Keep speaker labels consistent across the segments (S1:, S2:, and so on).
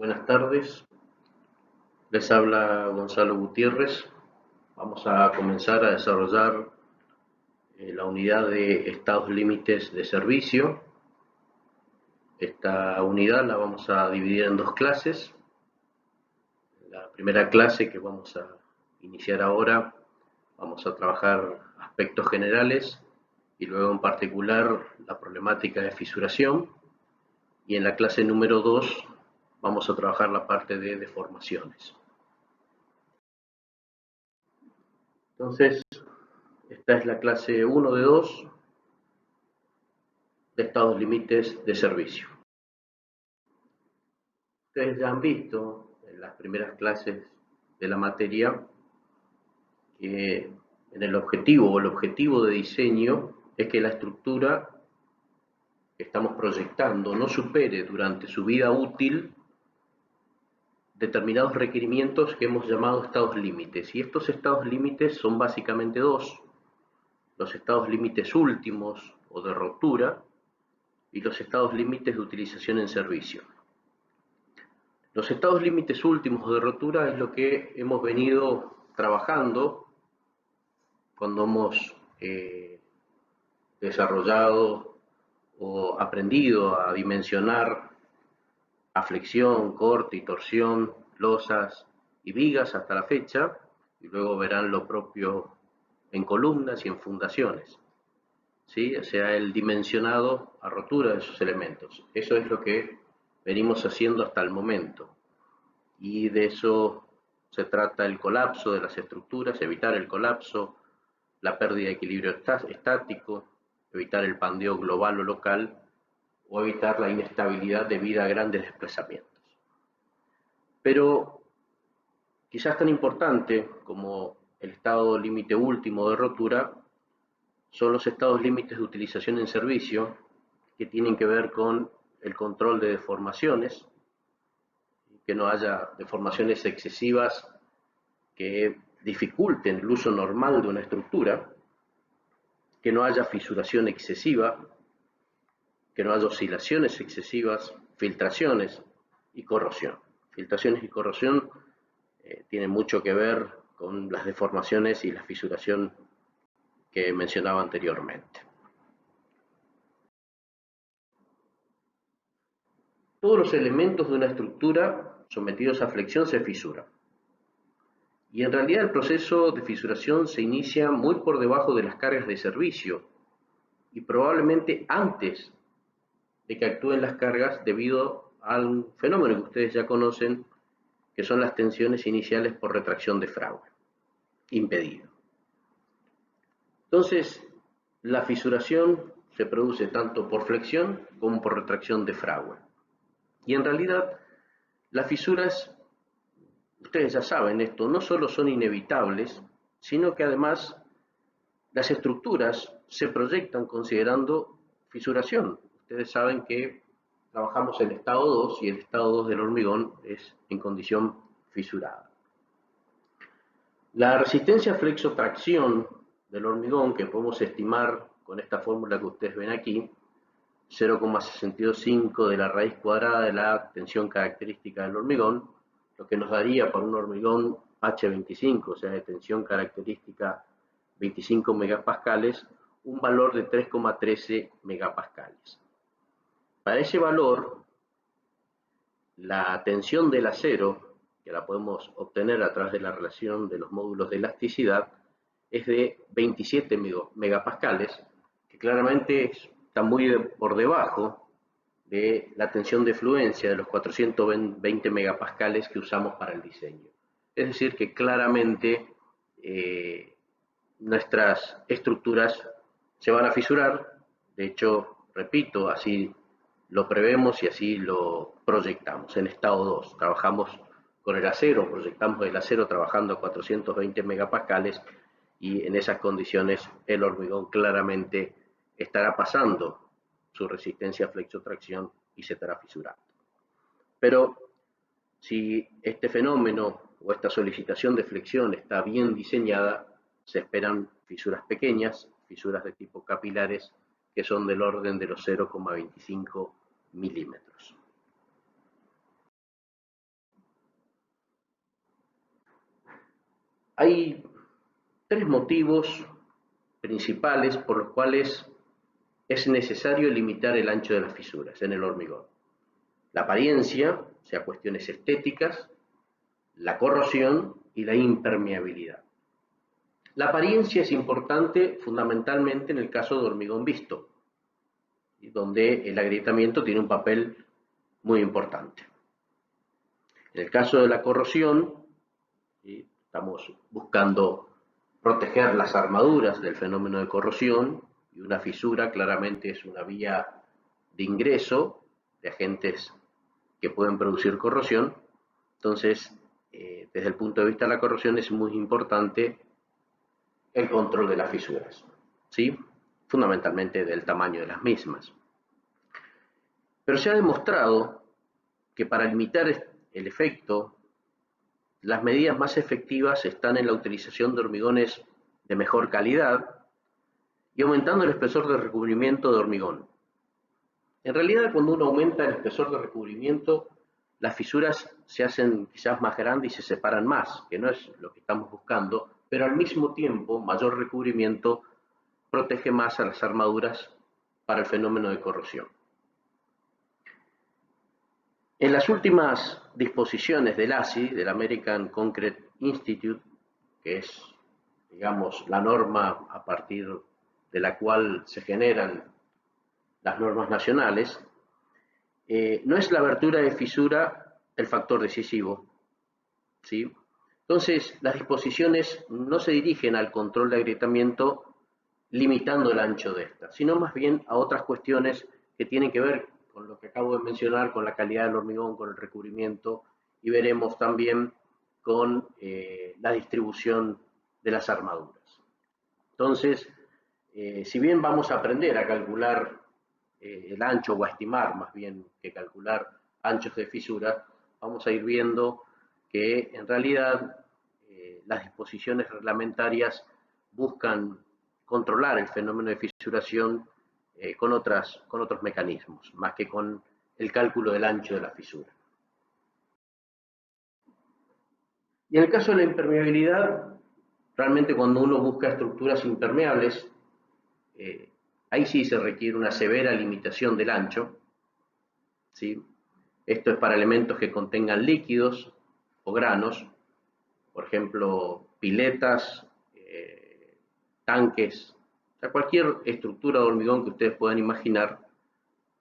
S1: Buenas tardes, les habla Gonzalo Gutiérrez. Vamos a comenzar a desarrollar la unidad de estados límites de servicio. Esta unidad la vamos a dividir en dos clases. La primera clase que vamos a iniciar ahora, vamos a trabajar aspectos generales y luego en particular la problemática de fisuración. Y en la clase número 2 vamos a trabajar la parte de deformaciones. Entonces, esta es la clase 1 de 2 de estados límites de servicio. Ustedes ya han visto en las primeras clases de la materia que en el objetivo de diseño es que la estructura que estamos proyectando no supere durante su vida útil determinados requerimientos que hemos llamado estados límites. Y estos estados límites son básicamente dos: los estados límites últimos o de rotura y los estados límites de utilización en servicio. Los estados límites últimos de rotura es lo que hemos venido trabajando cuando hemos desarrollado o aprendido a dimensionar a flexión, corte y torsión, losas y vigas hasta la fecha, y luego verán lo propio en columnas y en fundaciones. ¿Sí? O sea, el dimensionado a rotura de esos elementos. Eso es lo que venimos haciendo hasta el momento. Y de eso se trata el colapso de las estructuras, evitar el colapso, la pérdida de equilibrio estático, evitar el pandeo global o local, o evitar la inestabilidad debido a grandes desplazamientos. Pero quizás tan importante como el estado límite último de rotura son los estados límites de utilización en servicio, que tienen que ver con el control de deformaciones, que no haya deformaciones excesivas que dificulten el uso normal de una estructura, que no haya fisuración excesiva, que no haya oscilaciones excesivas, filtraciones y corrosión. Filtraciones y corrosión tienen mucho que ver con las deformaciones y la fisuración que mencionaba anteriormente. Todos los elementos de una estructura sometidos a flexión se fisuran. Y en realidad el proceso de fisuración se inicia muy por debajo de las cargas de servicio y probablemente antes de que actúen las cargas debido a un fenómeno que ustedes ya conocen, que son las tensiones iniciales por retracción de fragua, impedido. Entonces, la fisuración se produce tanto por flexión como por retracción de fragua. Y en realidad, las fisuras, ustedes ya saben esto, no solo son inevitables, sino que además las estructuras se proyectan considerando fisuración. Ustedes saben que trabajamos en estado 2 y el estado 2 del hormigón es en condición fisurada. La resistencia a flexotracción del hormigón, que podemos estimar con esta fórmula que ustedes ven aquí, 0,625 de la raíz cuadrada de la tensión característica del hormigón, lo que nos daría para un hormigón H25, o sea, de tensión característica 25 megapascales, un valor de 3,13 megapascales. Para ese valor, la tensión del acero, que la podemos obtener a través de la relación de los módulos de elasticidad, es de 27 megapascales, que claramente está muy por debajo de la tensión de fluencia de los 420 megapascales que usamos para el diseño. Es decir, que claramente nuestras estructuras se van a fisurar. De hecho, repito, así lo prevemos y así lo proyectamos. En estado 2 trabajamos con el acero, proyectamos el acero trabajando a 420 megapascales y en esas condiciones el hormigón claramente estará pasando su resistencia a flexotracción y se estará fisurando. Pero si este fenómeno o esta solicitación de flexión está bien diseñada, se esperan fisuras pequeñas, fisuras de tipo capilares, que son del orden de los 0,25 milímetros. Hay tres motivos principales por los cuales es necesario limitar el ancho de las fisuras en el hormigón. La apariencia, o sea, cuestiones estéticas, la corrosión y la impermeabilidad. La apariencia es importante fundamentalmente en el caso de hormigón visto, donde el agrietamiento tiene un papel muy importante. En el caso de la corrosión, estamos buscando proteger las armaduras del fenómeno de corrosión, y una fisura claramente es una vía de ingreso de agentes que pueden producir corrosión. Entonces, desde el punto de vista de la corrosión es muy importante el control de las fisuras, ¿sí? Fundamentalmente del tamaño de las mismas. Pero se ha demostrado que para limitar el efecto, las medidas más efectivas están en la utilización de hormigones de mejor calidad y aumentando el espesor de recubrimiento de hormigón. En realidad, cuando uno aumenta el espesor de recubrimiento, las fisuras se hacen quizás más grandes y se separan más, que no es lo que estamos buscando, pero al mismo tiempo, mayor recubrimiento protege más a las armaduras para el fenómeno de corrosión. En las últimas disposiciones del ASI, del American Concrete Institute, que es, digamos, la norma a partir de la cual se generan las normas nacionales, no es la abertura de fisura el factor decisivo, ¿sí? Entonces, las disposiciones no se dirigen al control de agrietamiento limitando el ancho de esta, sino más bien a otras cuestiones que tienen que ver con lo que acabo de mencionar, con la calidad del hormigón, con el recubrimiento, y veremos también con la distribución de las armaduras. Entonces, si bien vamos a aprender a calcular el ancho, o a estimar más bien que calcular anchos de fisura, vamos a ir viendo que en realidad las disposiciones reglamentarias buscan controlar el fenómeno de fisuración con otros mecanismos, más que con el cálculo del ancho de la fisura. Y en el caso de la impermeabilidad, realmente cuando uno busca estructuras impermeables, ahí sí se requiere una severa limitación del ancho, ¿sí? Esto es para elementos que contengan líquidos o granos, por ejemplo, piletas, tanques, o sea, cualquier estructura de hormigón que ustedes puedan imaginar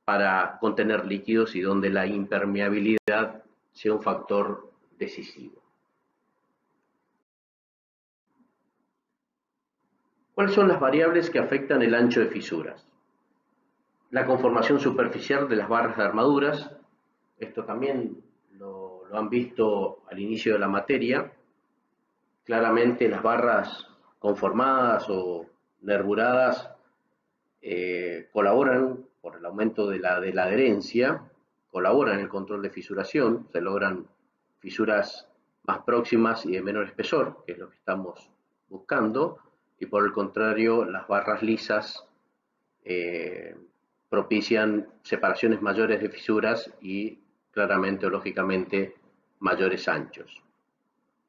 S1: para contener líquidos y donde la impermeabilidad sea un factor decisivo. ¿Cuáles son las variables que afectan el ancho de fisuras? La conformación superficial de las barras de armaduras, esto también lo han visto al inicio de la materia. Claramente las barras conformadas o nervuradas colaboran por el aumento de la adherencia, colaboran en el control de fisuración, se logran fisuras más próximas y de menor espesor, que es lo que estamos buscando, y por el contrario las barras lisas propician separaciones mayores de fisuras y claramente o lógicamente mayores anchos.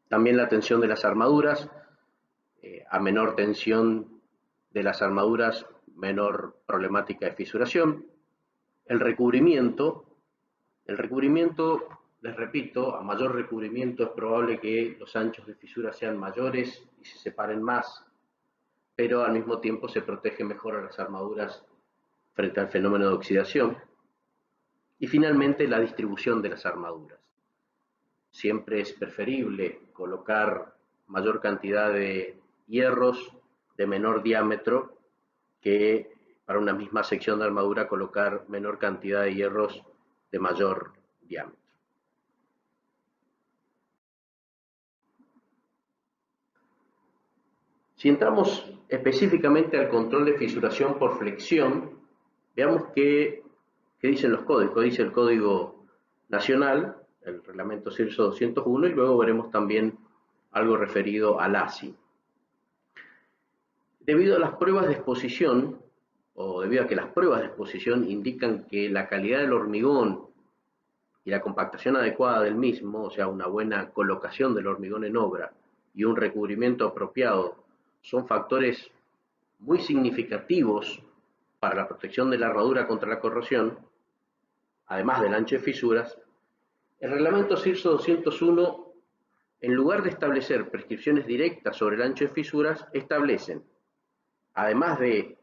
S1: También la tensión de las armaduras, a menor tensión de las armaduras, menor problemática de fisuración. El recubrimiento, les repito, a mayor recubrimiento es probable que los anchos de fisura sean mayores y se separen más, pero al mismo tiempo se protege mejor a las armaduras frente al fenómeno de oxidación. Y finalmente la distribución de las armaduras. Siempre es preferible colocar mayor cantidad de hierros de menor diámetro que para una misma sección de armadura colocar menor cantidad de hierros de mayor diámetro. Si entramos específicamente al control de fisuración por flexión, veamos qué dicen los códigos. Dice el Código Nacional, el Reglamento CIRSO 201, y luego veremos también algo referido al ASI. Debido a las pruebas de exposición, o debido a que las pruebas de exposición indican que la calidad del hormigón y la compactación adecuada del mismo, o sea, una buena colocación del hormigón en obra, y un recubrimiento apropiado son factores muy significativos para la protección de la armadura contra la corrosión, además del ancho de fisuras, el reglamento CIRSO 201, en lugar de establecer prescripciones directas sobre el ancho de fisuras, establecen, además de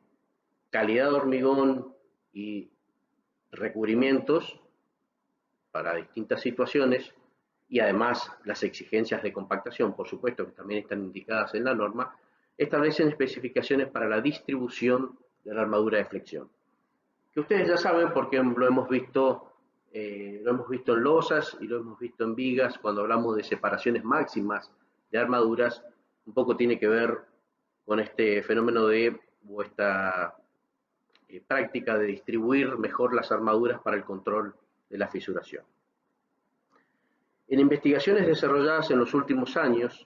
S1: calidad de hormigón y recubrimientos para distintas situaciones, y además las exigencias de compactación, por supuesto, que también están indicadas en la norma, establecen especificaciones para la distribución de la armadura de flexión. Que ustedes ya saben porque lo hemos visto en losas y lo hemos visto en vigas cuando hablamos de separaciones máximas de armaduras, un poco tiene que ver con este fenómeno o esta práctica de distribuir mejor las armaduras para el control de la fisuración. En investigaciones desarrolladas en los últimos años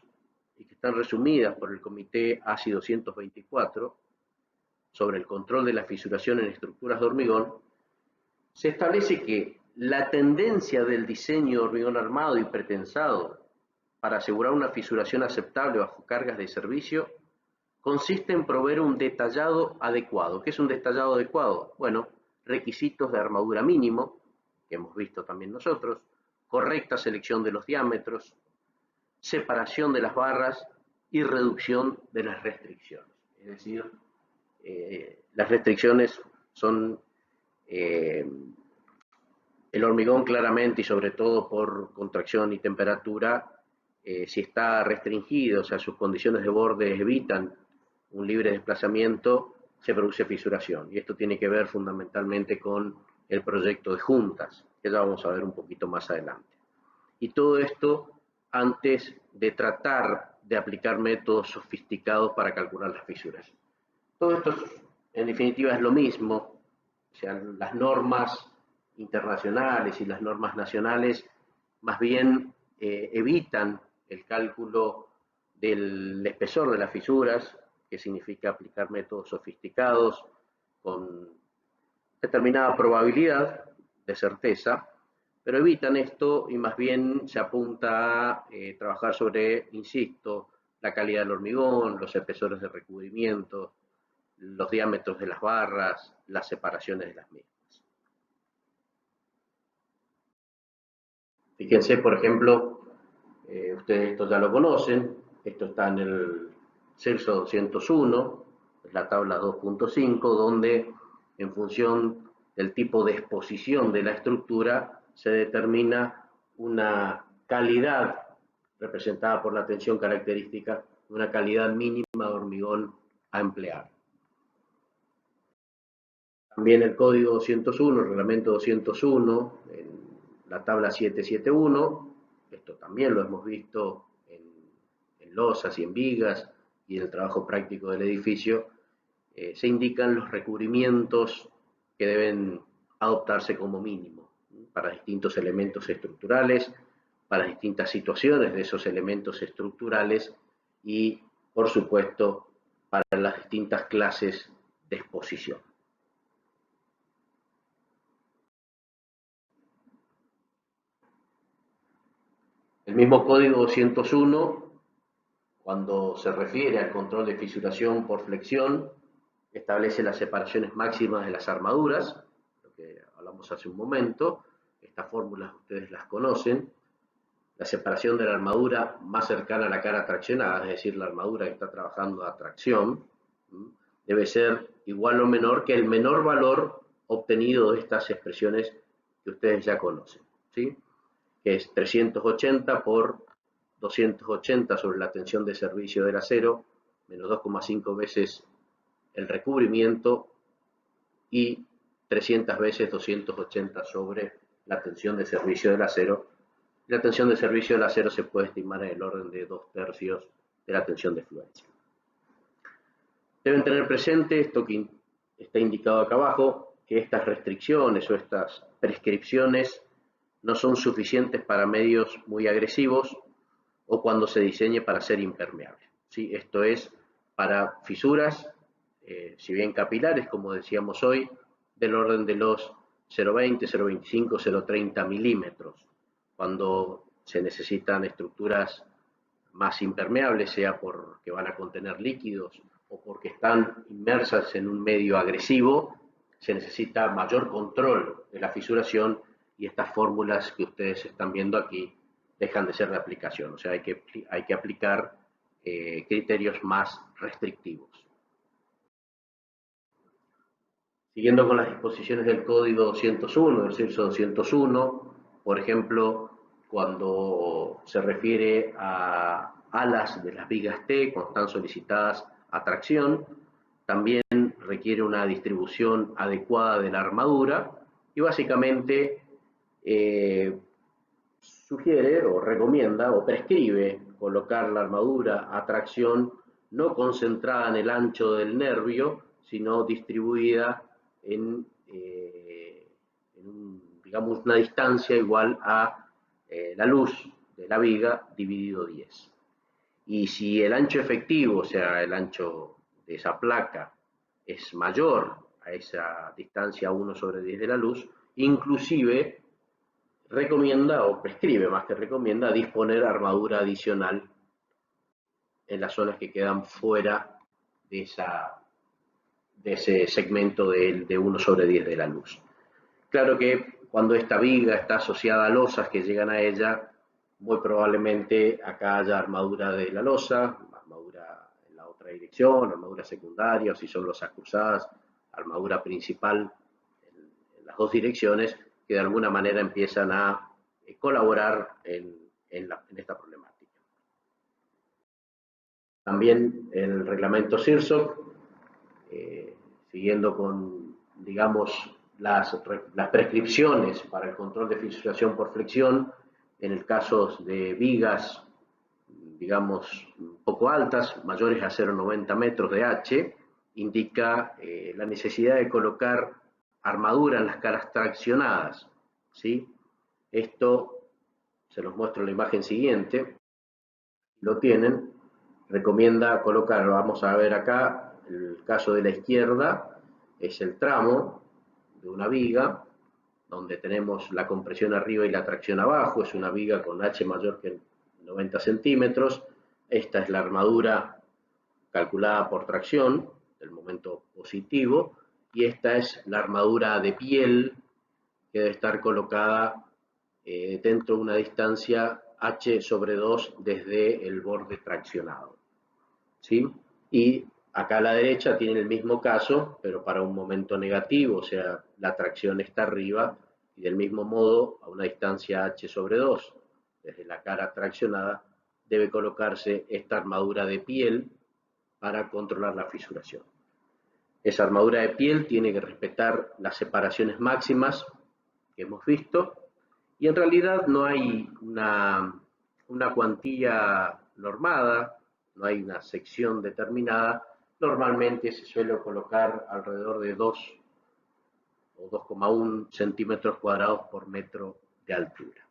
S1: y que están resumidas por el Comité ASI 224 sobre el control de la fisuración en estructuras de hormigón, se establece que la tendencia del diseño de hormigón armado y pretensado para asegurar una fisuración aceptable bajo cargas de servicio consiste en proveer un detallado adecuado. ¿Qué es un detallado adecuado? Bueno, requisitos de armadura mínimo, que hemos visto también nosotros, correcta selección de los diámetros, separación de las barras y reducción de las restricciones. Es decir, las restricciones son el hormigón claramente y sobre todo por contracción y temperatura, si está restringido, o sea, sus condiciones de borde evitan un libre desplazamiento, se produce fisuración. Y esto tiene que ver fundamentalmente con el proyecto de juntas, que ya vamos a ver un poquito más adelante. Y todo esto antes de tratar de aplicar métodos sofisticados para calcular las fisuras. Todo esto, en definitiva, es lo mismo. O sea, las normas internacionales y las normas nacionales más bien evitan el cálculo del espesor de las fisuras, que significa aplicar métodos sofisticados con determinada probabilidad de certeza, pero evitan esto y más bien se apunta a trabajar sobre, insisto, la calidad del hormigón, los espesores de recubrimiento, los diámetros de las barras, las separaciones de las mismas. Fíjense, por ejemplo, ustedes esto ya lo conocen, esto está en el CIRSO 201, es la tabla 2.5, donde en función del tipo de exposición de la estructura se determina una calidad representada por la tensión característica, una calidad mínima de hormigón a emplear. También el código 201, el reglamento 201, en la tabla 771, esto también lo hemos visto en losas y en vigas y en el trabajo práctico del edificio, se indican los recubrimientos que deben adoptarse como mínimo para distintos elementos estructurales, para distintas situaciones de esos elementos estructurales y, por supuesto, para las distintas clases de exposición. El mismo código 201, cuando se refiere al control de fisuración por flexión, establece las separaciones máximas de las armaduras, lo que hablamos hace un momento. Estas fórmulas ustedes las conocen. La separación de la armadura más cercana a la cara traccionada, es decir, la armadura que está trabajando a tracción, debe ser igual o menor que el menor valor obtenido de estas expresiones que ustedes ya conocen, ¿sí? Que es 380 por 280 sobre la tensión de servicio del acero, menos 2,5 veces el recubrimiento y 300 veces 280 sobre la tensión de servicio del acero. La tensión de servicio del acero se puede estimar en el orden de 2/3 de la tensión de fluencia. Deben tener presente esto que está indicado acá abajo, que estas restricciones o estas prescripciones no son suficientes para medios muy agresivos o cuando se diseñe para ser impermeable, ¿sí? Esto es para fisuras, si bien capilares, como decíamos hoy, del orden de los 0,20, 0,25, 0,30 milímetros, cuando se necesitan estructuras más impermeables, sea porque van a contener líquidos o porque están inmersas en un medio agresivo, se necesita mayor control de la fisuración y estas fórmulas que ustedes están viendo aquí dejan de ser de aplicación, o sea, hay que aplicar criterios más restrictivos. Siguiendo con las disposiciones del código 201, del CIRSO 201, por ejemplo, cuando se refiere a alas de las vigas T cuando están solicitadas a tracción, también requiere una distribución adecuada de la armadura y básicamente sugiere o recomienda o prescribe colocar la armadura a tracción no concentrada en el ancho del nervio, sino distribuida digamos, una distancia igual a la luz de la viga dividido 10. Y si el ancho efectivo, o sea, el ancho de esa placa, es mayor a esa distancia 1 sobre 10 de la luz, inclusive recomienda o prescribe más que recomienda disponer armadura adicional en las zonas que quedan fuera de, de ese segmento de 1 sobre 10 de la luz. Claro que cuando esta viga está asociada a losas que llegan a ella, muy probablemente acá haya armadura de la losa, armadura en la otra dirección, armadura secundaria, o si son losas cruzadas, armadura principal en las dos direcciones, que de alguna manera empiezan a colaborar en esta problemática. También el reglamento CIRSOC, siguiendo con, digamos, las prescripciones para el control de fisuración por flexión, en el caso de vigas, digamos, poco altas, mayores a 0,90 metros de H, indica la necesidad de colocar armadura en las caras traccionadas, ¿sí? Esto se los muestro en la imagen siguiente, lo tienen, recomienda colocar, vamos a ver acá, el caso de la izquierda es el tramo de una viga, donde tenemos la compresión arriba y la tracción abajo, es una viga con H mayor que 90 centímetros, esta es la armadura calculada por tracción, del momento positivo, y esta es la armadura de piel que debe estar colocada dentro de una distancia H sobre 2 desde el borde traccionado, ¿sí? Y acá a la derecha tiene el mismo caso, pero para un momento negativo, o sea, la tracción está arriba, y del mismo modo, a una distancia H sobre 2, desde la cara traccionada, debe colocarse esta armadura de piel para controlar la fisuración. Esa armadura de piel tiene que respetar las separaciones máximas que hemos visto, y en realidad no hay una cuantía normada, no hay una sección determinada, normalmente se suele colocar alrededor de 2 o 2,1 centímetros cuadrados por metro de altura.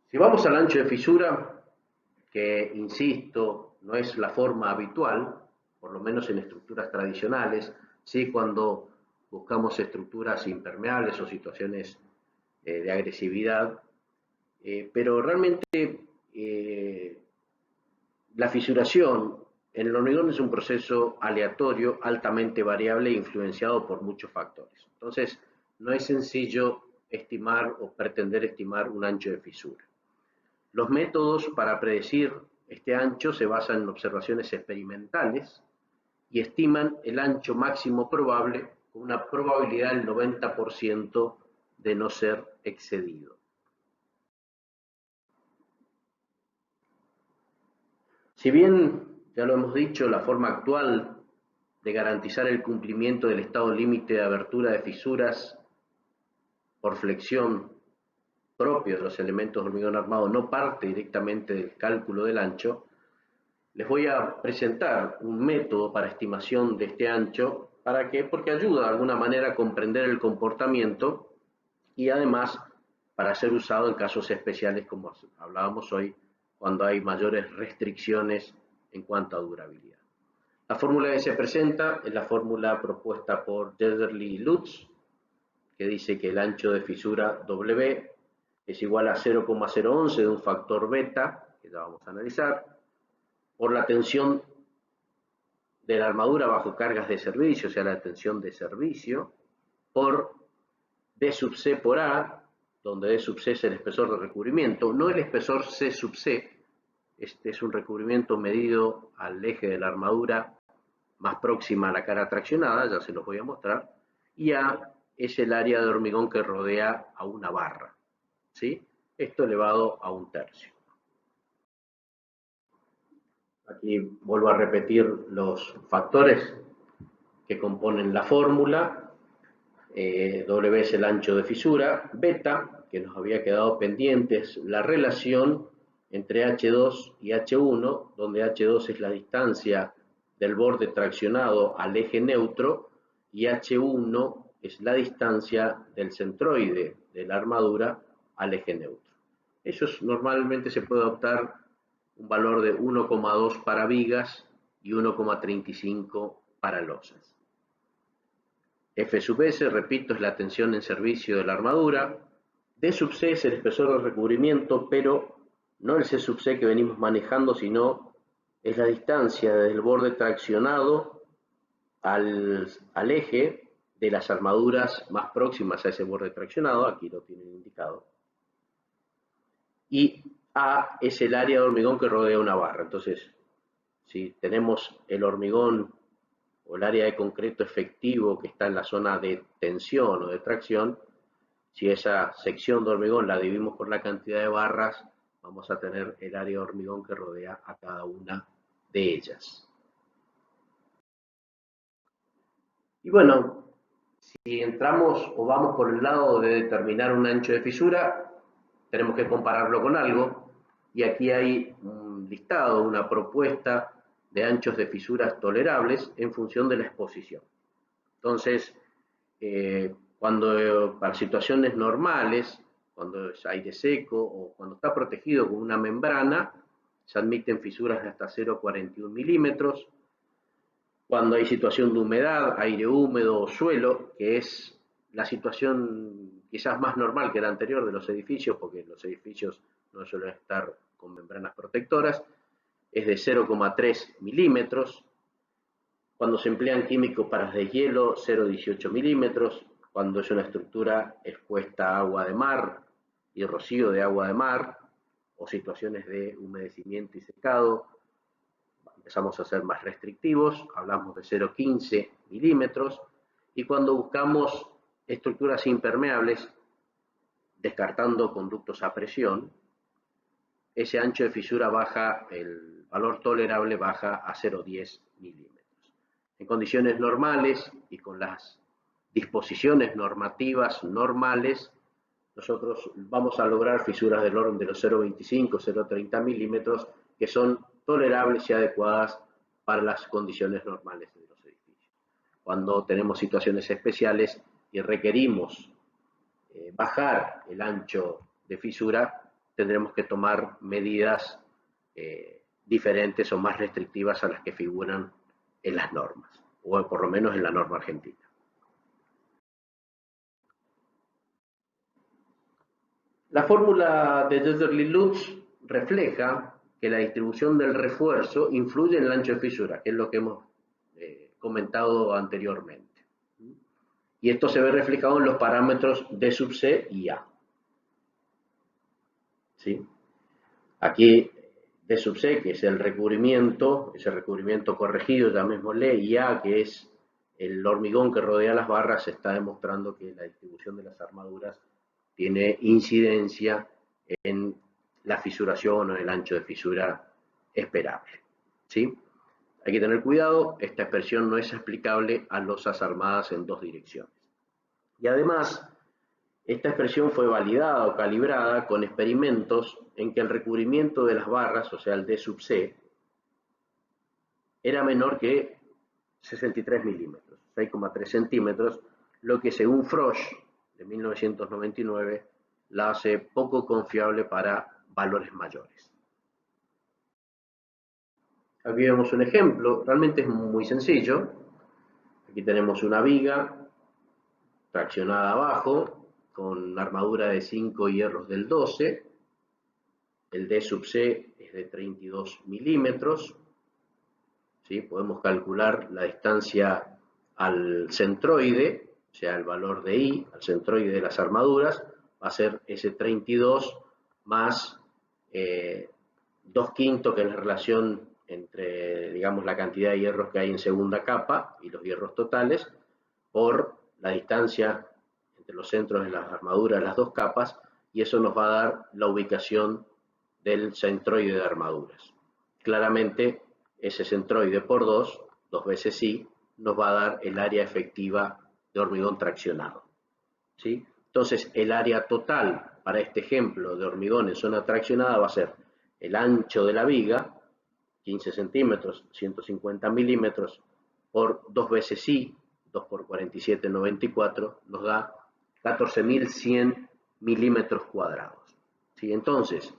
S1: Si vamos al ancho de fisura, que insisto, no es la forma habitual, por lo menos en estructuras tradicionales, sí cuando buscamos estructuras impermeables o situaciones de agresividad, pero realmente la fisuración en el hormigón es un proceso aleatorio, altamente variable e influenciado por muchos factores. Entonces, no es sencillo estimar o pretender estimar un ancho de fisura. Los métodos para predecir este ancho se basan en observaciones experimentales y estiman el ancho máximo probable con una probabilidad del 90% de no ser excedido. Si bien, ya lo hemos dicho, la forma actual de garantizar el cumplimiento del estado límite de abertura de fisuras por flexión propio de los elementos de hormigón armado no parte directamente del cálculo del ancho, les voy a presentar un método para estimación de este ancho. ¿Para qué? Porque ayuda de alguna manera a comprender el comportamiento y además para ser usado en casos especiales como hablábamos hoy, cuando hay mayores restricciones en cuanto a durabilidad. La fórmula que se presenta es la fórmula propuesta por Jederle y Lutz, que dice que el ancho de fisura W es igual a 0,011 de un factor beta, que ya vamos a analizar, por la tensión de la armadura bajo cargas de servicio, o sea, la tensión de servicio, por D sub C por A, donde D sub C es el espesor de recubrimiento, no el espesor C sub C. Este es un recubrimiento medido al eje de la armadura más próxima a la cara traccionada, ya se los voy a mostrar, y A es el área de hormigón que rodea a una barra, ¿sí? Esto elevado a 1/3. Aquí vuelvo a repetir los factores que componen la fórmula. W es el ancho de fisura, beta, que nos había quedado pendiente, es la relación entre H2 y H1, donde H2 es la distancia del borde traccionado al eje neutro y H1 es la distancia del centroide de la armadura al eje neutro. Eso normalmente se puede adoptar un valor de 1,2 para vigas y 1,35 para losas. F sub S, repito, es la tensión en servicio de la armadura. D sub C es el espesor de recubrimiento, pero no el C sub C que venimos manejando, sino es la distancia del borde traccionado al eje de las armaduras más próximas a ese borde traccionado, aquí lo tienen indicado. Y A es el área de hormigón que rodea una barra. Entonces, si tenemos el hormigón o el área de concreto efectivo que está en la zona de tensión o de tracción, si esa sección de hormigón la dividimos por la cantidad de barras, vamos a tener el área de hormigón que rodea a cada una de ellas. Y bueno, si entramos o vamos por el lado de determinar un ancho de fisura, tenemos que compararlo con algo, y aquí hay un listado, una propuesta de anchos de fisuras tolerables en función de la exposición. Entonces, cuando para situaciones normales, cuando es aire seco o cuando está protegido con una membrana, se admiten fisuras de hasta 0,41 milímetros. Cuando hay situación de humedad, aire húmedo o suelo, que es la situación quizás más normal que la anterior de los edificios, porque los edificios no suelen estar con membranas protectoras, es de 0,3 milímetros. Cuando se emplean químicos para deshielo, 0,18 milímetros. Cuando es una estructura expuesta a agua de mar y rocío de agua de mar, o situaciones de humedecimiento y secado, empezamos a ser más restrictivos, hablamos de 0,15 milímetros. Y cuando buscamos estructuras impermeables, descartando conductos a presión, ese ancho de fisura baja, el valor tolerable baja a 0,10 milímetros. En condiciones normales y con las disposiciones normativas normales, nosotros vamos a lograr fisuras del orden de los 0,25, 0,30 milímetros, que son tolerables y adecuadas para las condiciones normales de los edificios. Cuando tenemos situaciones especiales y requerimos bajar el ancho de fisura, tendremos que tomar medidas diferentes o más restrictivas a las que figuran en las normas, o por lo menos en la norma argentina. La fórmula de Döderli-Lutz refleja que la distribución del refuerzo influye en el ancho de fisura, que es lo que hemos comentado anteriormente. Y esto se ve reflejado en los parámetros D sub C y A. ¿Sí? Aquí D sub C, que es el recubrimiento, ese recubrimiento corregido, llamémosle, y A, que es el hormigón que rodea las barras, está demostrando que la distribución de las armaduras tiene incidencia en la fisuración o el ancho de fisura esperable. ¿Sí? Hay que tener cuidado, esta expresión no es aplicable a losas armadas en dos direcciones. Y además, esta expresión fue validada o calibrada con experimentos en que el recubrimiento de las barras, o sea, el D sub C, era menor que 63 milímetros, 6,3 centímetros, lo que según Frosch, de 1999, la hace poco confiable para valores mayores. Aquí vemos un ejemplo, realmente es muy sencillo. Aquí tenemos una viga traccionada abajo, con armadura de 5 hierros del 12, el D sub C es de 32 milímetros, ¿sí? Podemos calcular la distancia al centroide, o sea, el valor de I, al centroide de las armaduras, va a ser ese 32 más 2/5, que es la relación entre, digamos, la cantidad de hierros que hay en segunda capa y los hierros totales, por la distancia entre los centros de las armaduras de las dos capas, y eso nos va a dar la ubicación del centroide de armaduras. Claramente, ese centroide por 2 veces I, nos va a dar el área efectiva de hormigón traccionado, ¿sí? Entonces, el área total para este ejemplo de hormigón en zona traccionada va a ser el ancho de la viga, 15 centímetros, 150 milímetros, por 2 veces I, 2 por 47, 94, nos da 14.100 milímetros cuadrados, ¿sí? Entonces,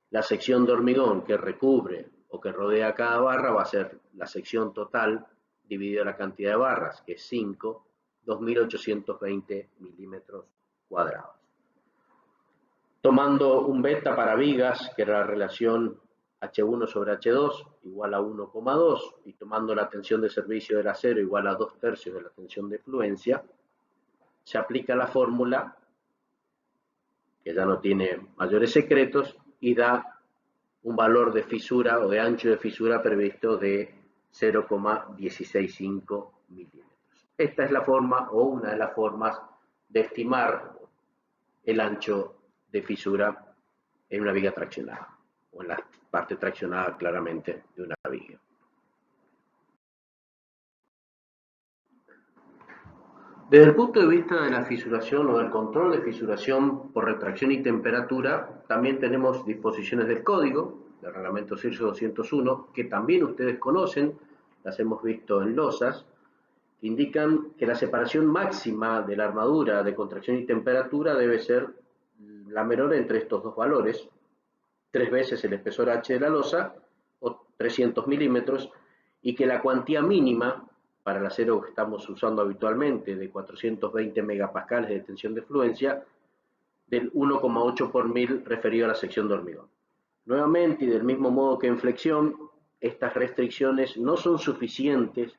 S1: la sección de hormigón que recubre o que rodea cada barra va a ser la sección total dividida la cantidad de barras, que es 5, 2.820 milímetros cuadrados. Tomando un beta para vigas, que era la relación H1 sobre H2 igual a 1,2, y tomando la tensión de servicio del acero igual a 2/3 de la tensión de fluencia, se aplica la fórmula, que ya no tiene mayores secretos, y da un valor de fisura o de ancho de fisura previsto de 0,165 milímetros. Esta es la forma, o una de las formas, de estimar el ancho de fisura en una viga traccionada, o en la parte traccionada claramente de una viga. Desde el punto de vista de la fisuración o del control de fisuración por retracción y temperatura, también tenemos disposiciones del código, del reglamento CIRSE 201, que también ustedes conocen, las hemos visto en losas, que indican que la separación máxima de la armadura de contracción y temperatura debe ser la menor entre estos dos valores, 3 veces el espesor H de la losa, o 300 milímetros, y que la cuantía mínima para el acero que estamos usando habitualmente, de 420 megapascales de tensión de fluencia, del 1,8 por mil referido a la sección de hormigón. Nuevamente, y del mismo modo que en flexión, estas restricciones no son suficientes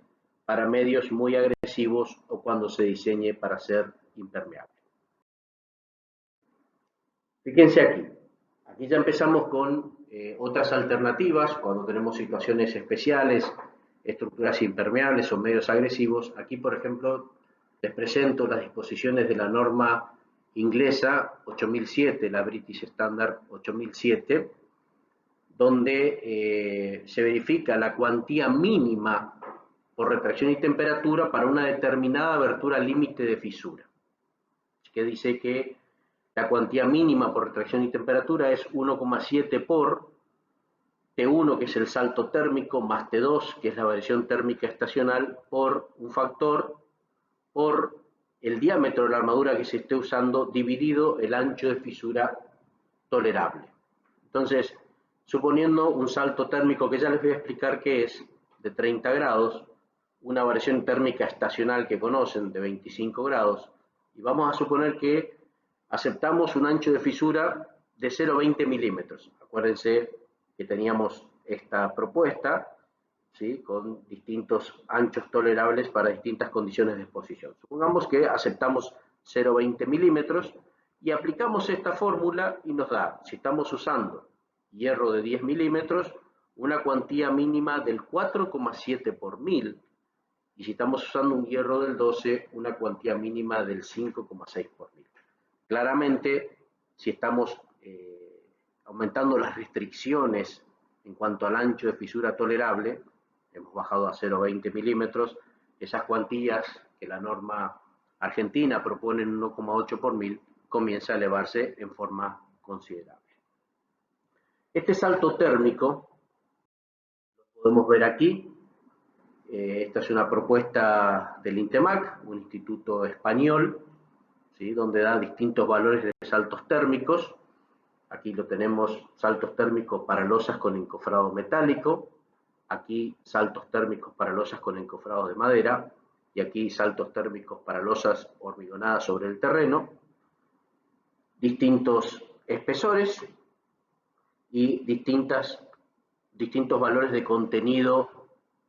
S1: para medios muy agresivos o cuando se diseñe para ser impermeable. Fíjense aquí. Aquí ya empezamos con otras alternativas cuando tenemos situaciones especiales, estructuras impermeables o medios agresivos. Aquí, por ejemplo, les presento las disposiciones de la norma inglesa 8007, la British Standard 8007, donde se verifica la cuantía mínima por retracción y temperatura para una determinada abertura límite de fisura, que dice que la cuantía mínima por retracción y temperatura es 1,7 por T1, que es el salto térmico, más T2, que es la variación térmica estacional, por un factor, por el diámetro de la armadura que se esté usando, dividido el ancho de fisura tolerable. Entonces, suponiendo un salto térmico, que ya les voy a explicar qué es, de 30 grados, una variación térmica estacional que conocen de 25 grados, y vamos a suponer que aceptamos un ancho de fisura de 0,20 milímetros. Acuérdense que teníamos esta propuesta, ¿sí?, con distintos anchos tolerables para distintas condiciones de exposición. Supongamos que aceptamos 0,20 milímetros y aplicamos esta fórmula y nos da, si estamos usando hierro de 10 milímetros, una cuantía mínima del 4,7 por mil, y si estamos usando un hierro del 12, una cuantía mínima del 5,6 por mil. Claramente, si estamos aumentando las restricciones en cuanto al ancho de fisura tolerable, hemos bajado a 0,20 milímetros, esas cuantías que la norma argentina propone en 1,8 por mil, comienza a elevarse en forma considerable. Este salto térmico lo podemos ver aquí. Esta es una propuesta del INTEMAC, un instituto español, ¿sí?, donde da distintos valores de saltos térmicos. Aquí lo tenemos, saltos térmicos para losas con encofrado metálico, aquí saltos térmicos para losas con encofrado de madera, y aquí saltos térmicos para losas hormigonadas sobre el terreno, distintos espesores y distintos valores de contenido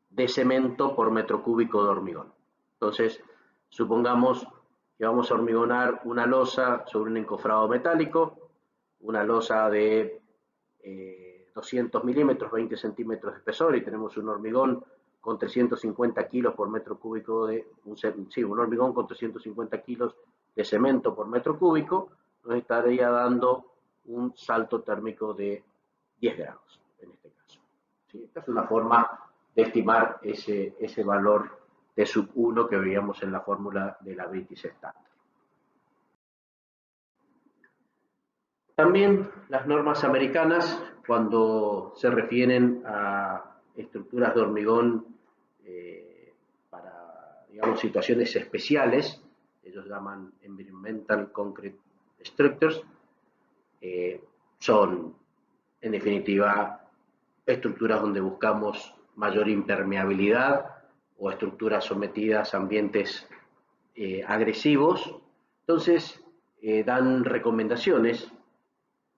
S1: de cemento por metro cúbico de hormigón. Entonces, supongamos que vamos a hormigonar una losa sobre un encofrado metálico, una losa de 200 milímetros, 20 centímetros de espesor, y tenemos un hormigón con 350 kilos por metro cúbico un hormigón con 350 kilos de cemento por metro cúbico, nos estaría dando un salto térmico de 10 grados, en este caso. ¿Sí? Esta es una forma de estimar ese valor de sub 1 que veíamos en la fórmula de la British estándar. También las normas americanas, cuando se refieren a estructuras de hormigón para, digamos, situaciones especiales, ellos llaman Environmental Concrete Structures, son, en definitiva, estructuras donde buscamos mayor impermeabilidad o estructuras sometidas a ambientes agresivos. Entonces, dan recomendaciones,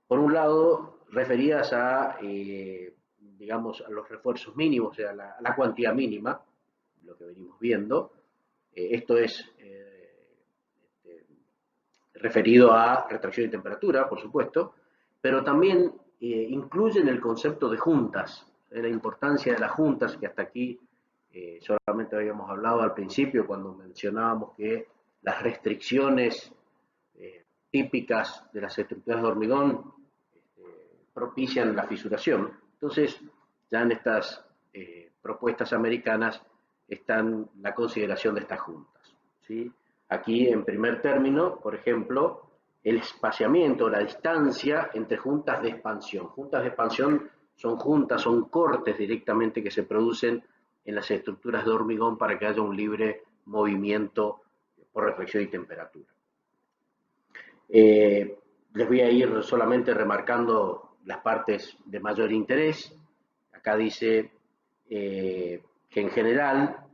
S1: por un lado, referidas a, digamos, a los refuerzos mínimos, o sea, la cuantía mínima, lo que venimos viendo. Esto es referido a retracción y temperatura, por supuesto, pero también incluyen el concepto de juntas, la importancia de las juntas, que hasta aquí solamente habíamos hablado al principio cuando mencionábamos que las restricciones típicas de las estructuras de hormigón propician la fisuración. Entonces, ya en estas propuestas americanas están la consideración de estas juntas, ¿sí? Aquí, en primer término, por ejemplo, el espaciamiento, la distancia entre juntas de expansión. Juntas de expansión son cortes directamente que se producen en las estructuras de hormigón para que haya un libre movimiento por reflexión y temperatura. Les voy a ir solamente remarcando las partes de mayor interés. Acá dice que en general,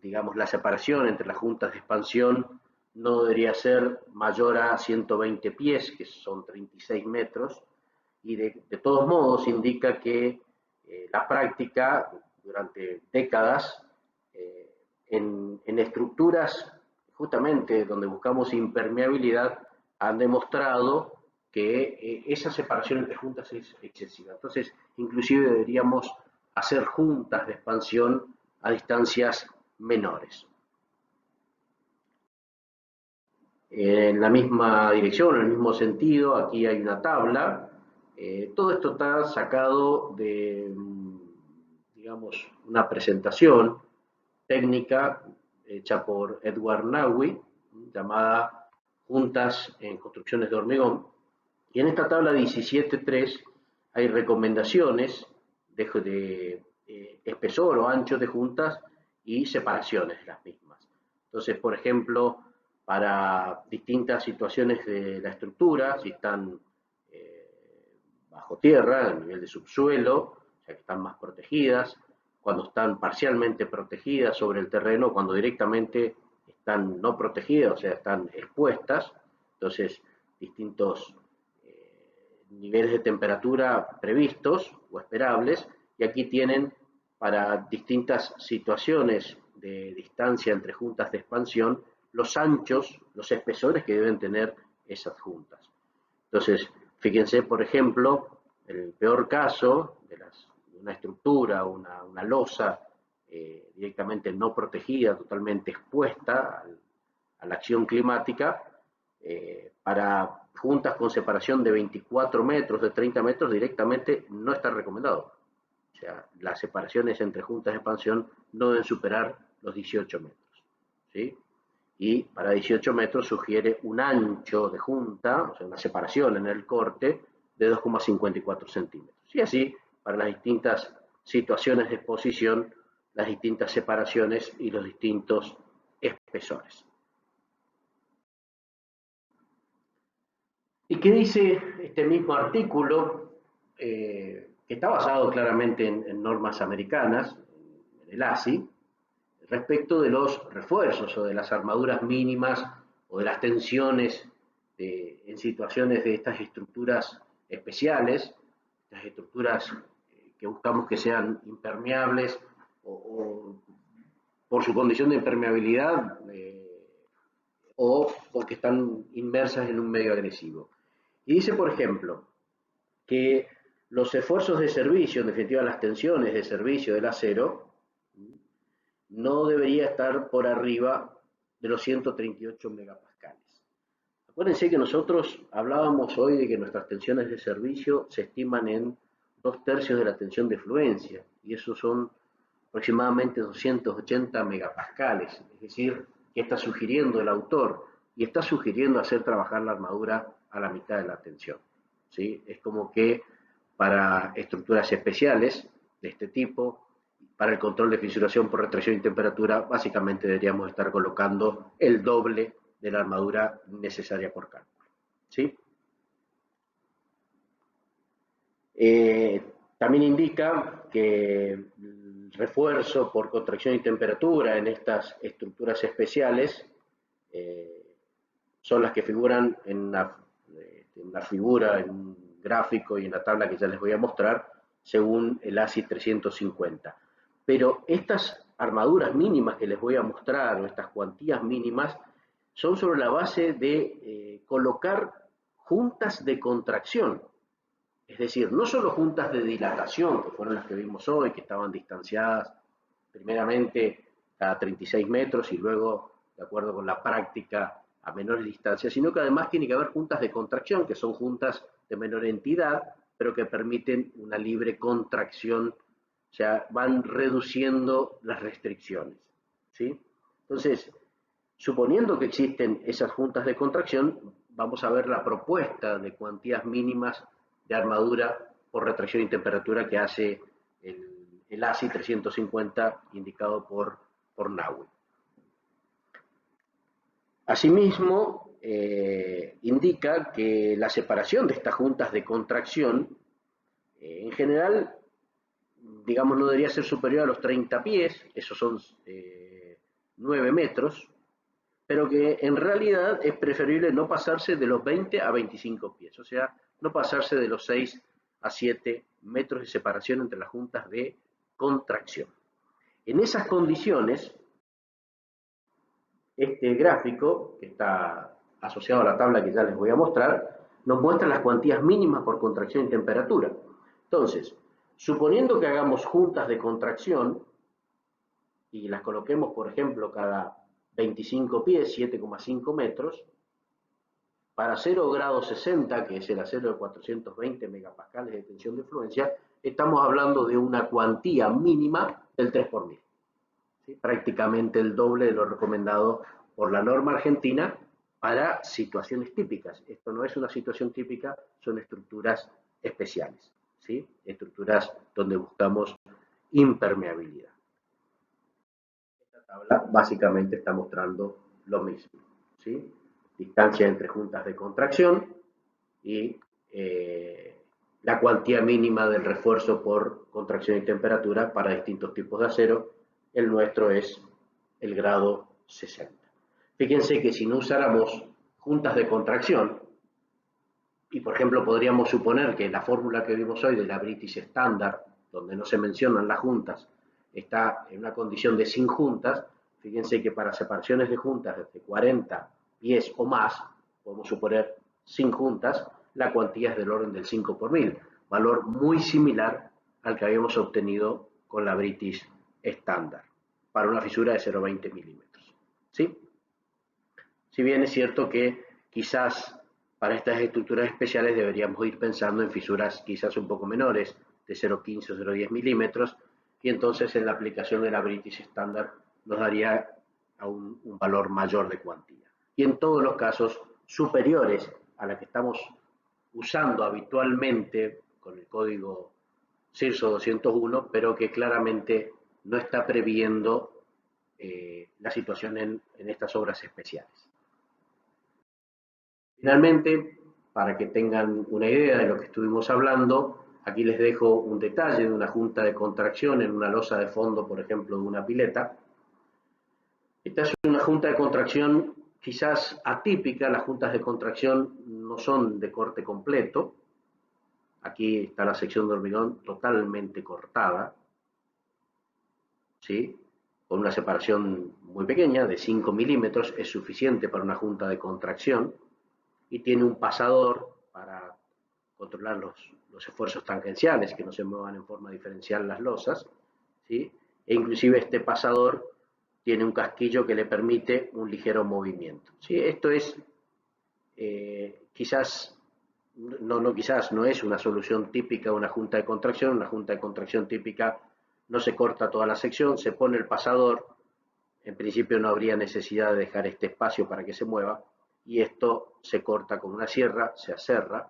S1: digamos, la separación entre las juntas de expansión no debería ser mayor a 120 pies, que son 36 metros, y de todos modos indica que la práctica durante décadas en estructuras justamente donde buscamos impermeabilidad han demostrado que esa separación entre juntas es excesiva. Entonces, inclusive deberíamos hacer juntas de expansión a distancias menores. En la misma dirección, en el mismo sentido, aquí hay una tabla. Todo esto está sacado de, digamos, una presentación técnica hecha por Edward Nagui, llamada Juntas en Construcciones de Hormigón. Y en esta tabla 17.3 hay recomendaciones de espesor o ancho de juntas y separaciones de las mismas. Entonces, por ejemplo, para distintas situaciones de la estructura, si están bajo tierra, a nivel de subsuelo, o sea que están más protegidas, cuando están parcialmente protegidas sobre el terreno, cuando directamente están no protegidas, o sea, están expuestas, entonces distintos niveles de temperatura previstos o esperables, y aquí tienen para distintas situaciones de distancia entre juntas de expansión, los anchos, los espesores que deben tener esas juntas. Entonces, fíjense, por ejemplo, el peor caso de una estructura, una losa directamente no protegida, totalmente expuesta a la acción climática, para juntas con separación de 24 metros, de 30 metros, directamente no está recomendado. O sea, las separaciones entre juntas de expansión no deben superar los 18 metros, ¿sí? Y para 18 metros sugiere un ancho de junta, o sea, una separación en el corte de 2,54 centímetros. Y así, para las distintas situaciones de exposición, las distintas separaciones y los distintos espesores. ¿Y qué dice este mismo artículo, que está basado claramente en normas americanas, en el ASI, respecto de los refuerzos o de las armaduras mínimas o de las tensiones en situaciones de estas estructuras especiales, estas estructuras que buscamos que sean impermeables o por su condición de impermeabilidad o porque están inmersas en un medio agresivo. Y dice, por ejemplo, que los esfuerzos de servicio, en definitiva las tensiones de servicio del acero, no debería estar por arriba de los 138 megapascales. Acuérdense que nosotros hablábamos hoy de que nuestras tensiones de servicio se estiman en 2/3 de la tensión de fluencia, y eso son aproximadamente 280 megapascales, es decir, que está sugiriendo el autor, y está sugiriendo hacer trabajar la armadura a la mitad de la tensión. ¿Sí? Es como que para estructuras especiales de este tipo, para el control de fisuración por retracción y temperatura, básicamente deberíamos estar colocando el doble de la armadura necesaria por cálculo. ¿Sí? También indica que el refuerzo por contracción y temperatura en estas estructuras especiales son las que figuran en la figura, en un gráfico y en la tabla que ya les voy a mostrar, según el ASI 350. Pero estas armaduras mínimas que les voy a mostrar, o estas cuantías mínimas, son sobre la base de colocar juntas de contracción. Es decir, no solo juntas de dilatación, que fueron las que vimos hoy, que estaban distanciadas primeramente a 36 metros y luego, de acuerdo con la práctica, a menores distancias, sino que además tiene que haber juntas de contracción, que son juntas de menor entidad, pero que permiten una libre contracción, o sea, van reduciendo las restricciones. ¿Sí? Entonces, suponiendo que existen esas juntas de contracción, vamos a ver la propuesta de cuantías mínimas de armadura por retracción y temperatura que hace el ASI 350 indicado por Naui. Asimismo, indica que la separación de estas juntas de contracción, en general, digamos, no debería ser superior a los 30 pies, esos son 9 metros, pero que en realidad es preferible no pasarse de los 20 a 25 pies, o sea, no pasarse de los 6 a 7 metros de separación entre las juntas de contracción. En esas condiciones, este gráfico, que está asociado a la tabla que ya les voy a mostrar, nos muestra las cuantías mínimas por contracción y temperatura. Entonces, suponiendo que hagamos juntas de contracción y las coloquemos, por ejemplo, cada 25 pies, 7,5 metros, para 0 grados 60, que es el acero de 420 megapascales de tensión de fluencia, estamos hablando de una cuantía mínima del 3 por 1000. ¿Sí? Prácticamente el doble de lo recomendado por la norma argentina para situaciones típicas. Esto no es una situación típica, son estructuras especiales, ¿sí? Estructuras donde buscamos impermeabilidad. Esta tabla básicamente está mostrando lo mismo, ¿sí? Distancia entre juntas de contracción y la cuantía mínima del refuerzo por contracción y temperatura para distintos tipos de acero. El nuestro es el grado 60. Fíjense que si no usáramos juntas de contracción, y por ejemplo podríamos suponer que la fórmula que vimos hoy de la British Standard, donde no se mencionan las juntas, está en una condición de sin juntas, fíjense que para separaciones de juntas de 40 pies o más, podemos suponer sin juntas, la cuantía es del orden del 5 por 1000, valor muy similar al que habíamos obtenido con la British Standard, para una fisura de 0,20 milímetros. ¿Sí? Si bien es cierto que quizás para estas estructuras especiales deberíamos ir pensando en fisuras quizás un poco menores, de 0,15 o 0,10 milímetros, y entonces en la aplicación de la British Standard nos daría a un valor mayor de cuantía. Y en todos los casos superiores a la que estamos usando habitualmente con el código CIRSO 201, pero que claramente no está previendo la situación en estas obras especiales. Finalmente, para que tengan una idea de lo que estuvimos hablando, aquí les dejo un detalle de una junta de contracción en una losa de fondo, por ejemplo, de una pileta. Esta es una junta de contracción quizás atípica. Las juntas de contracción no son de corte completo. Aquí está la sección de hormigón totalmente cortada, ¿sí? Con una separación muy pequeña, de 5 milímetros, es suficiente para una junta de contracción, y tiene un pasador para controlar los esfuerzos tangenciales, que no se muevan en forma diferencial las losas, ¿sí? E inclusive este pasador tiene un casquillo que le permite un ligero movimiento, ¿sí? Esto es quizás, no es una solución típica de una junta de contracción. Una junta de contracción típica no se corta toda la sección, se pone el pasador, en principio no habría necesidad de dejar este espacio para que se mueva, y esto se corta con una sierra, se aserra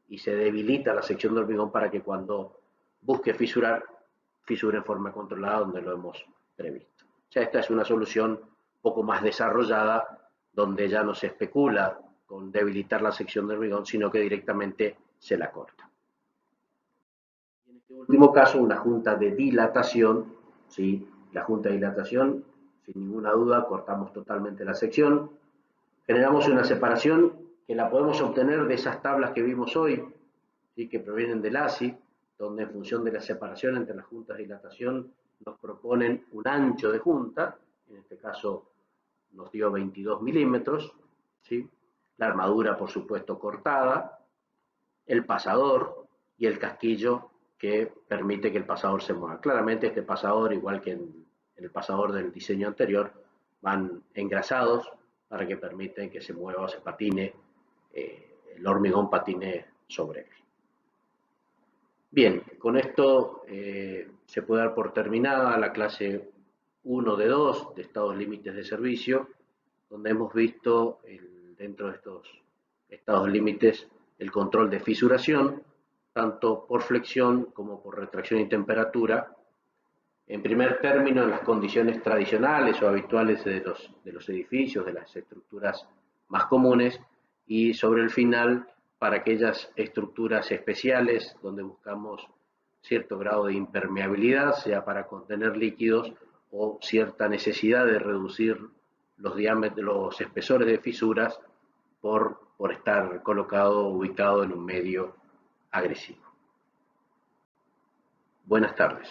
S1: y se debilita la sección de hormigón para que cuando busque fisurar, fisure en forma controlada donde lo hemos previsto. O sea, esta es una solución poco más desarrollada, donde ya no se especula con debilitar la sección de hormigón, sino que directamente se la corta. En este último caso, una junta de dilatación, ¿sí? La junta de dilatación, sin ninguna duda, cortamos totalmente la sección, generamos una separación que la podemos obtener de esas tablas que vimos hoy, ¿sí? Que provienen del ASI, donde en función de la separación entre las juntas de dilatación nos proponen un ancho de junta. En este caso nos dio 22 milímetros, ¿sí? La armadura, por supuesto, cortada, el pasador y el casquillo que permite que el pasador se mueva. Claramente este pasador, igual que en el pasador del diseño anterior, van engrasados para que permiten que se mueva o se patine, el hormigón patine sobre él. Bien, con esto se puede dar por terminada la clase 1 de 2 de estados límites de servicio, donde hemos visto dentro de estos estados límites el control de fisuración, tanto por flexión como por retracción y temperatura. En primer término, en las condiciones tradicionales o habituales de los edificios, de las estructuras más comunes, y sobre el final para aquellas estructuras especiales donde buscamos cierto grado de impermeabilidad, sea para contener líquidos o cierta necesidad de reducir los diámetros, los espesores de fisuras por estar colocado, ubicado en un medio agresivo. Buenas tardes.